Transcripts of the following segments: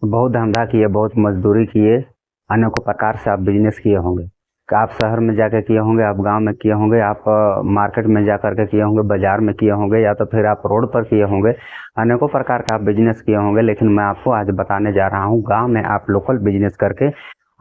बहुत धंधा किए, बहुत मजदूरी किए, अनेकों प्रकार से आप बिजनेस किए होंगे। कि आप शहर में जाकर किए होंगे, आप गांव में किए होंगे, आप मार्केट में जा कर के किए होंगे, बाजार में किए होंगे, या तो फिर आप रोड पर किए होंगे। अनेकों प्रकार का आप बिजनेस किए होंगे, लेकिन मैं आपको आज बताने जा रहा हूँ गांव में आप लोकल बिजनेस करके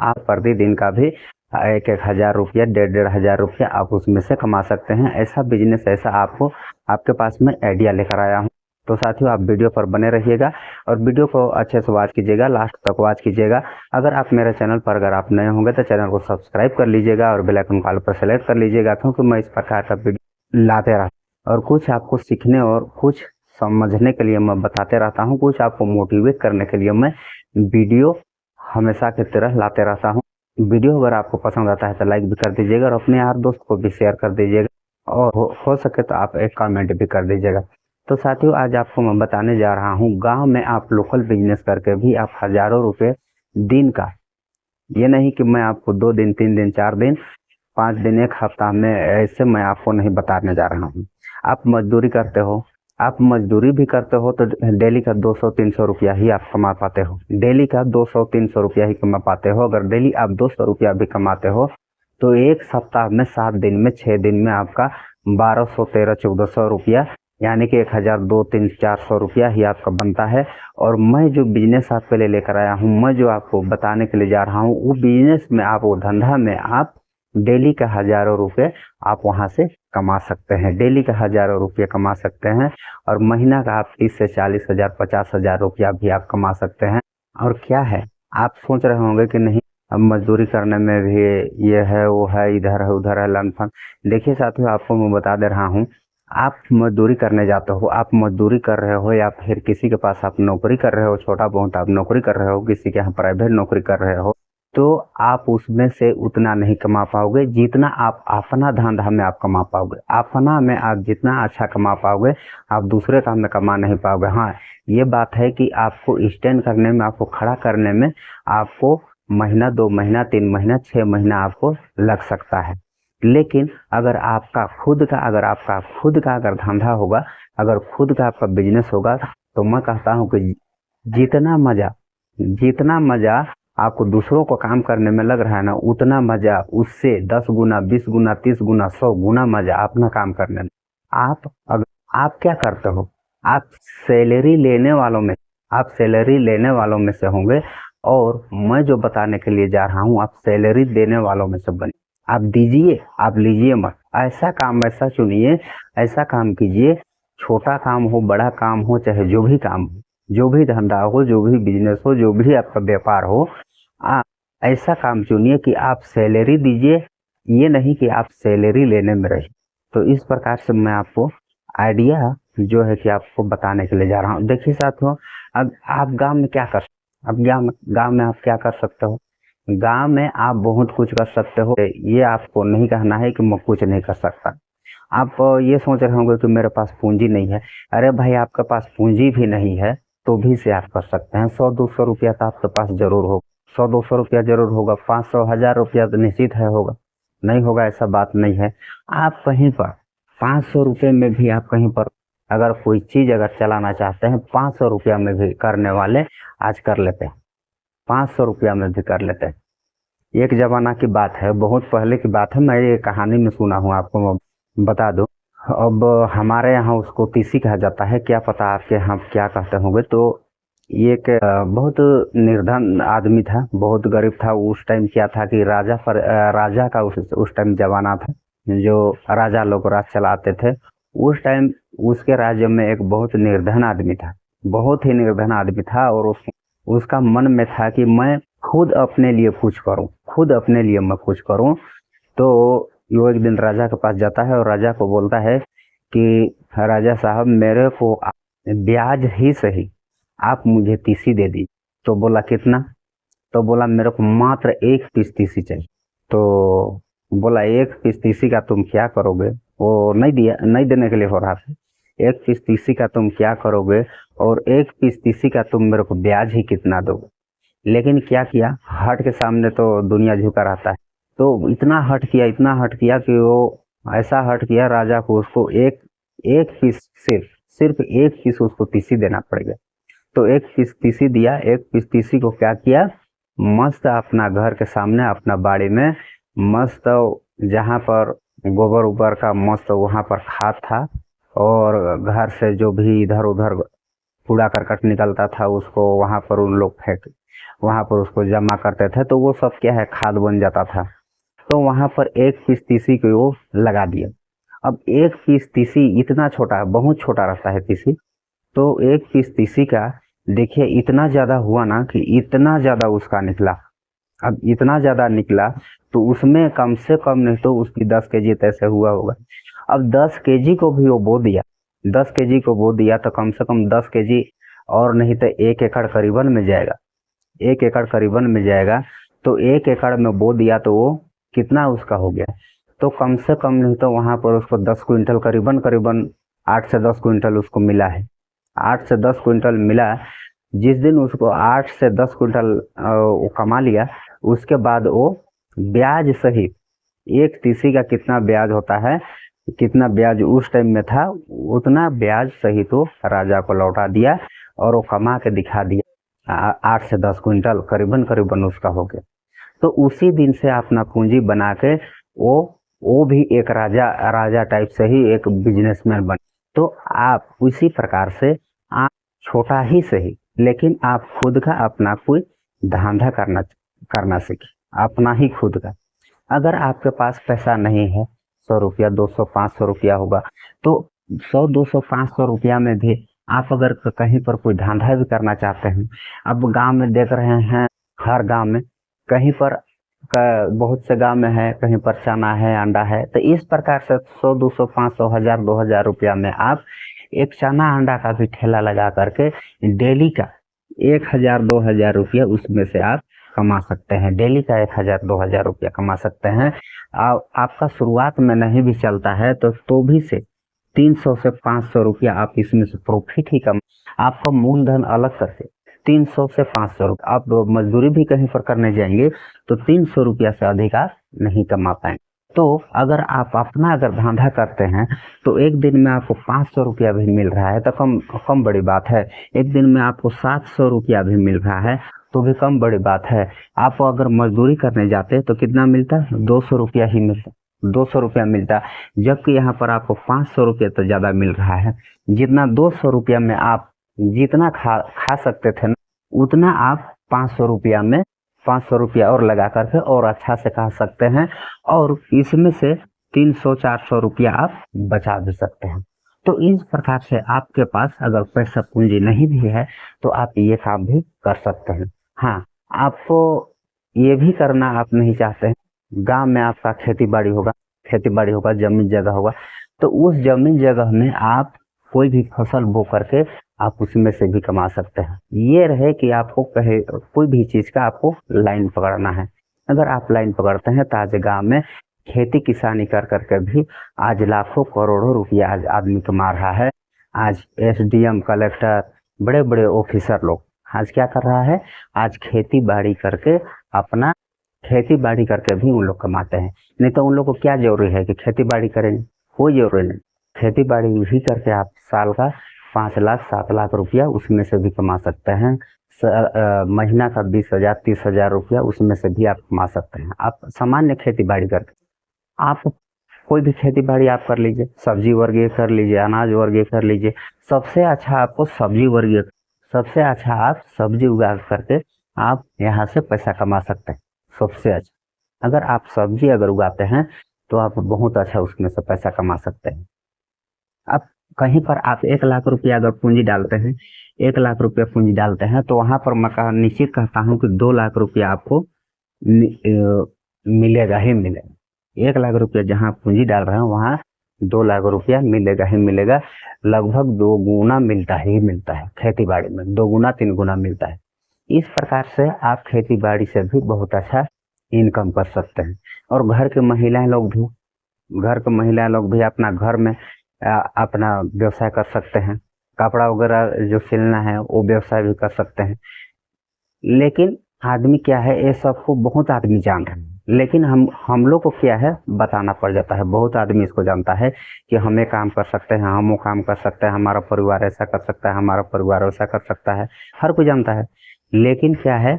आप प्रतिदिन का भी 1-1 हज़ार रुपया, 1-1.5 हज़ार रुपया आप उसमें से कमा सकते हैं। ऐसा बिजनेस, ऐसा आपको आपके पास में आइडिया लेकर आया हूँ। तो साथियों, आप वीडियो पर बने रहिएगा और वीडियो को अच्छे से वॉच कीजिएगा, लास्ट तक वॉच कीजिएगा। अगर आप मेरे चैनल पर अगर आप नए होंगे तो चैनल को सब्सक्राइब कर लीजिएगा और बेल आइकन कॉल पर सेलेक्ट कर लीजिएगा, क्योंकि मैं इस प्रकार का वीडियो लाते रहता हूँ और कुछ आपको सीखने और कुछ समझने के लिए मैं बताते रहता हूँ, कुछ आपको मोटिवेट करने के लिए मैं वीडियो हमेशा की तरह लाते रहता हूँ। वीडियो अगर आपको पसंद आता है तो लाइक भी कर दीजिएगा और अपने यार दोस्त को भी शेयर कर दीजिएगा और हो सके तो आप एक कमेंट भी कर दीजिएगा। तो साथियों, आज आपको मैं बताने जा रहा हूँ गांव में आप लोकल बिजनेस करके भी आप हजारों रुपए दिन का, ये नहीं कि मैं आपको 2 दिन 3 दिन 4 दिन 5 दिन 1 हफ्ता में, ऐसे मैं आपको नहीं बताने जा रहा हूँ। आप मजदूरी करते हो, आप मजदूरी भी करते हो तो डेली का 200-300 रुपया ही आप कमा पाते हो। डेली का 200-300 रुपया ही कमा पाते हो। अगर डेली आप 200 रुपया भी कमाते हो तो एक सप्ताह में 7 दिन में 6 दिन में आपका 1200, 1300, 1400 रुपया, यानी कि 1,000, 200, 300, 400 रुपया ही आपका बनता है। और मैं जो बिजनेस आपके लिए लेकर आया हूँ, मैं जो आपको बताने के लिए जा रहा हूँ, वो बिजनेस में आप, वो धंधा में आप डेली का हजारों रुपए आप वहां से कमा सकते हैं। डेली का हजारों रुपये कमा सकते हैं और महीना का आप 30 से 40 हजार, 50 हजार रुपया भी आप कमा सकते हैं। और क्या है, आप सोच रहे होंगे कि नहीं, अब मजदूरी करने में भी ये है, वो है, इधर है, उधर है, लंफन। देखिए साथियों, आपको मैं बता दे रहा हूँ, आप मजदूरी करने जाते हो, आप मजदूरी कर रहे हो या फिर किसी के पास आप नौकरी कर रहे हो, छोटा बहुत आप नौकरी कर रहे हो, किसी के यहाँ प्राइवेट नौकरी कर रहे हो, तो आप उसमें से उतना नहीं कमा पाओगे जितना आप अपना धंधा में आप कमा पाओगे। अपना में आप जितना अच्छा कमा पाओगे, आप दूसरे काम में कमा नहीं पाओगे। हाँ, ये बात है कि आपको स्टैंड करने में, आपको खड़ा करने में आपको महीना, 2 महीना, 3 महीना, 6 महीना आपको लग सकता है। लेकिन अगर आपका खुद का, अगर धंधा होगा, अगर खुद का आपका बिजनेस होगा, तो मैं कहता हूँ कि जितना मजा, जितना मजा आपको दूसरों को काम करने में लग रहा है ना, उतना मजा उससे 10 गुना, 20 गुना, 30 गुना, 100 गुना मजा अपना काम करने में। आप अगर, आप क्या करते हो, आप सैलरी लेने वालों में, आप सैलरी लेने वालों में से होंगे और मैं जो बताने के लिए जा रहा हूँ, आप सैलरी देने वालों में से बने। आप दीजिए, आप लीजिए मत। ऐसा काम ऐसा चुनिए, ऐसा काम कीजिए, छोटा काम हो, बड़ा काम हो, चाहे जो भी काम हो, जो भी धंधा हो, जो भी बिजनेस हो, जो भी आपका व्यापार हो, आप ऐसा काम चुनिए कि आप सैलरी दीजिए, ये नहीं कि आप सैलरी लेने में रहिए। तो इस प्रकार से मैं आपको आइडिया जो है कि आपको बताने के लिए जा रहा हूँ। देखिए साथियों, अब आप गांव में क्या कर, अब गांव में आप क्या कर सकते हो, गांव में आप बहुत कुछ कर सकते हो। ये आपको नहीं कहना है कि मैं कुछ नहीं कर सकता। आप ये सोच रहे होंगे कि मेरे पास पूंजी नहीं है। अरे भाई, आपके पास पूंजी भी नहीं है तो भी से आप कर सकते हैं। 100-200 रुपया तो आपके पास जरूर होगा, 100-200 रुपया जरूर होगा, 500-1000 रुपया तो निश्चित है होगा, नहीं होगा ऐसा बात नहीं है। आप कहीं पर 500 रुपये में भी आप कहीं पर अगर कोई चीज अगर चलाना चाहते हैं, 500 रुपया में भी करने वाले आज कर लेते हैं, 500 रुपया में भी कर लेते हैं। एक जमाना की बात है, बहुत पहले की बात है, मैं ये कहानी में सुना हूँ, आपको मैं बता दूं। अब हमारे यहाँ उसको तीसी कहा जाता है, क्या पता आपके यहाँ क्या कहते होंगे। तो ये एक बहुत निर्धन आदमी था, बहुत गरीब था। उस टाइम क्या था कि राजा का उस टाइम जमाना था, जो राजा लोग राज चलाते थे। उस टाइम उसके राज्य में एक बहुत निर्धन आदमी था, बहुत ही निर्धन आदमी था। और उसका मन में था कि मैं खुद अपने लिए कुछ करूं, खुद अपने लिए मैं कुछ करूं। तो वो एक दिन राजा के पास जाता है और राजा को बोलता है कि राजा साहब, मेरे को ब्याज ही सही आप मुझे तीसी दे दी। तो बोला कितना, तो बोला मेरे को मात्र 1 पीस तीसी चाहिए। तो बोला 1 पीस तीसी का तुम क्या करोगे, वो नहीं दिया, नहीं देने के लिए हो रहा था। 1 पीस तीसी का तुम क्या करोगे और 1 पीस तीसी का तुम मेरे को ब्याज ही कितना दोगे। लेकिन क्या किया, हट के सामने तो दुनिया झुका रहता है। तो इतना हट किया, इतना हट किया कि वो ऐसा हट किया, राजा को उसको एक एक पीस, सिर्फ सिर्फ 1 पीस उसको तीसी देना पड़ेगा। तो एक पीस तीसी दिया। एक पीस तीसी को क्या किया, मस्त अपना घर के सामने अपना बाड़ी में मस्त जहाँ पर गोबर उबर का मस्त वहाँ पर खाद था, और घर से जो भी इधर उधर कूड़ा करकट निकलता था उसको वहाँ पर उन लोग वहाँ पर उसको जमा करते थे, तो वो सब क्या है खाद बन जाता था। तो वहाँ पर एक पीस तीसी को वो लगा दिया। अब एक पीस तीसी इतना छोटा, बहुत छोटा रहता है तीसी, तो एक पीस तीसी का देखिए इतना ज़्यादा हुआ ना कि इतना ज़्यादा उसका निकला। अब इतना ज़्यादा निकला तो उसमें कम से कम नहीं तो उसकी 10 केजी तैसे हुआ होगा। अब 10 केजी को भी वो बो दिया, 10 केजी को बो दिया तो कम से कम 10 केजी और नहीं तो 1 एकड़ करीबन में जाएगा, 1 एकड़ करीबन में जाएगा। तो 1 एकड़ में बो दिया तो वो कितना उसका हो गया, तो कम से कम नहीं तो वहाँ पर उसको 10 क्विंटल करीबन करीबन 8 से 10 क्विंटल उसको मिला है। 8 से 10 क्विंटल मिला। जिस दिन उसको 8 से 10 क्विंटल वो कमा लिया, उसके बाद वो ब्याज सहित एक तीसी का कितना ब्याज होता है, कितना ब्याज उस टाइम में था, उतना ब्याज सहित वो राजा को लौटा दिया और वो कमा के दिखा दिया। 8 से 10 क्विंटल करीबन करीबन उसका हो गया। तो उसी दिन से अपना पूंजी बना के वो भी एक राजा टाइप से ही एक बिजनेसमैन बने। तो आप उसी प्रकार से आप छोटा ही सही, लेकिन आप खुद का अपना कोई धंधा करना सीखें, अपना ही खुद का। अगर आपके पास पैसा नहीं है, 100 रुपया 200 500 रुपया होगा, तो 100 200 500 रुपया में भी आप अगर कहीं पर कोई धंधा भी करना चाहते हैं। अब गांव में देख रहे हैं, हर गांव में कहीं पर बहुत से गांव में है, कहीं पर चना है, अंडा है। तो इस प्रकार से 100 200 500 1000 2000 रुपया में आप एक चना अंडा का भी ठेला लगा करके डेली का 1000 2000 रुपया उसमें से आप कमा सकते हैं। डेली का 1000 2000 रुपया कमा सकते हैं। आपका शुरुआत में नहीं भी चलता है तो भी से 300 से 500 रुपया आप इसमें से प्रॉफिट ही कमा। आपका मूलधन अलग करके 300 से 500 रुपया, आप मजदूरी भी कहीं पर करने जाएंगे तो 300 रुपया से अधिक आप नहीं कमा पाएंगे। तो अगर आप अपना अगर धंधा करते हैं तो एक दिन में आपको 500 रुपया भी मिल रहा है तो कम बड़ी बात है। एक दिन में आपको 700 रुपया भी मिल रहा है तो भी कम बड़ी बात है। आप अगर मजदूरी करने जाते तो कितना मिलता, 200 रुपया ही मिलता, 200 रुपया मिलता। जबकि यहाँ पर आपको 500 रुपया तो ज़्यादा मिल रहा है। जितना 200 रुपया में आप जितना खा सकते थे ना, उतना आप 500 रुपया में 500 रुपया और लगा करके और अच्छा से खा सकते हैं, और इसमें से 300 400 रुपया आप बचा भी सकते हैं। तो इस प्रकार से आपके पास अगर पैसा पूंजी नहीं भी है तो आप ये काम भी कर सकते हैं। हाँ, आपको ये भी करना आप नहीं चाहते हैं, गांव में आपका खेती बाड़ी होगा, जमीन जगह होगा, तो उस जमीन जगह में आप कोई भी फसल बो करके आप उसमें से भी कमा सकते हैं। ये रहे कि आपको कहे कोई भी चीज़ का आपको लाइन पकड़ना है। अगर आप लाइन पकड़ते हैं तो आज गाँव में खेती किसानी कर करके भी आज लाखों करोड़ों रुपया आज आदमी कमा रहा है। आज एसडीएम कलेक्टर बड़े बड़े ऑफिसर लोग आज क्या कर रहा है, आज खेती बाड़ी करके भी उन लोग कमाते हैं। नहीं तो उन लोग को क्या जरूरी है कि खेती बाड़ी करेंगे, कोई जरूरी नहीं। खेती बाड़ी भी करके आप साल का 5 लाख 7 लाख रुपया उसमें से भी कमा सकते हैं। महीना का 20,000 30,000 रुपया उसमें से भी आप कमा सकते हैं। आप सामान्य खेती बाड़ी करके आप कोई भी खेती बाड़ी आप कर लीजिए, सब्जी वर्गीय कर लीजिए, अनाज वर्गीय कर लीजिए। सबसे अच्छा आप सब्जी उगा करके आप यहाँ से पैसा कमा सकते हैं। सबसे अच्छा अगर आप सब्जी अगर उगाते हैं तो आप बहुत अच्छा उसमें से पैसा कमा सकते हैं। अब कहीं पर आप 1 लाख रुपया अगर पूंजी डालते हैं, 1 लाख रुपया पूंजी डालते हैं, तो वहाँ पर मैं निश्चित कहता हूँ कि 2 लाख रुपया आपको मिलेगा ही मिलेगा। 1 लाख रुपया जहाँ पूंजी डाल रहे हैं वहाँ 2 लाख रुपया मिलेगा ही मिलेगा। लगभग 2 गुना मिलता है खेती बाड़ी में, 2 गुना 3 गुना मिलता है। इस प्रकार से आप खेती बाड़ी से भी बहुत अच्छा इनकम कर सकते हैं। और घर के महिलाएं लोग भी अपना घर में अपना व्यवसाय कर सकते हैं। कपड़ा वगैरह जो सिलना है वो व्यवसाय भी कर सकते हैं। लेकिन आदमी क्या है, ये सबको बहुत आदमी जान रहे हैं, लेकिन हम लोग को क्या है बताना पड़ जाता है। बहुत आदमी इसको जानता है कि हम ये काम कर सकते हैं, हम वो काम कर सकते हैं, हमारा परिवार ऐसा कर सकता है, हमारा परिवार वैसा कर सकता है, हर कोई जानता है। लेकिन क्या है,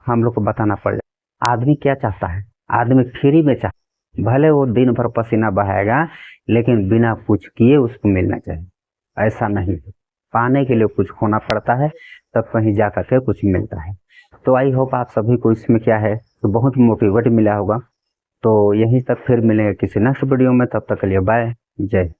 हम लोग को बताना पड़ जाता है। आदमी क्या चाहता है, आदमी फ्री में चाहता है, भले वो दिन भर पसीना बहाएगा लेकिन बिना कुछ किए उसको मिलना चाहिए। ऐसा नहीं है, पाने के लिए कुछ खोना पड़ता है, तब कहीं जा करके कुछ मिलता है। तो आई होप आप सभी को इसमें क्या है तो बहुत मोटिवेट मिला होगा। तो यहीं तक फिर मिलेंगे किसी नेक्स्ट वीडियो में, तब तक के लिए बाय, जय।